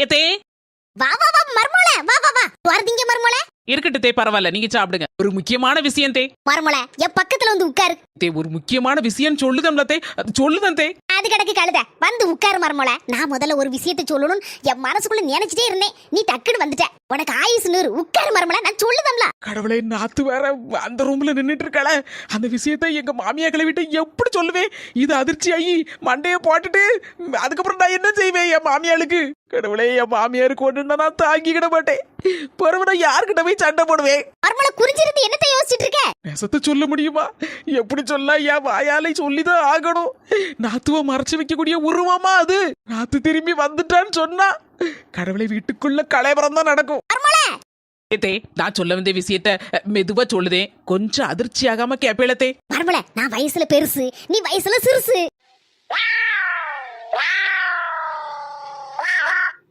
ஏத்தே வா வா வா மர்மோளே, வா வா வா. வரதீங்க மர்மோளே. இருக்கட்டும் தே, பரவாயில்ல, நீங்க சாப்பிடுங்க. ஒரு முக்கியமான விஷயம் தே. மர்மோளே, என் பக்கத்துல வந்து உட்காரு. தே, ஒரு முக்கியமான விஷயம் சொல்லுதம்ல தே. அது சொல்லுதம் தே. அது கிடக்கு கழுத. வந்து உட்காரு மர்மோளே. நான் முதல்ல ஒரு விஷயத்தை சொல்லணும் என் மனசுக்குள்ள நினைச்சிட்டே இருந்தேன். நீ டக்குன்னு வந்துட்ட. உனக்கு ஆயுசு 100. உட்காரு மர்மோளே, நான் சொல்லுதம்ல. கடவுளே, நாத்து வேற அந்த ரூம்ல நின்னுட்டு இருக்காள. அந்த விஷயத்தை எங்க மாமியா கிளவிட்டு எப்படி சொல்லுவேன்? இது அதிர்ச்சி ஆகி மண்டைய போட்டுட்டு அதுக்கப்புறம் நான் என்ன செய்வேன் என் மாமியாளுக்கு? கடவுளே, என் மாமியாருக்கு ஒண்ணு நான் தாங்கிக்கிட மாட்டேன். பிறகு நான் யாருக்கிட்ட போய் சண்டை போடுவேன்? மர்மோளே, குறிஞ்சிருந்து என்னத்தை யோசிச்சுட்டு இருக்க? நெசத்தை சொல்ல முடியுமா? எப்படி சொல்ல? என் வாயாலை சொல்லிதான் ஆகணும். நாத்துவ மறைச்சு வைக்கக்கூடிய உருவமா அது? நாத்து திரும்பி வந்துட்டான்னு சொன்னா கடவுளை வீட்டுக்குள்ள கலைபரம் தான் நடக்கும். ஏத்தே, நான் சொல்ல வந்த விஷயத்த மெதுவா சொல்லுதேன். கொஞ்சம் அதிர்ச்சி ஆகாம கேப்பேளத்தே. மர்மோளே, நான் வயசுல பெருசு, நீ வயசுல சிறுசு.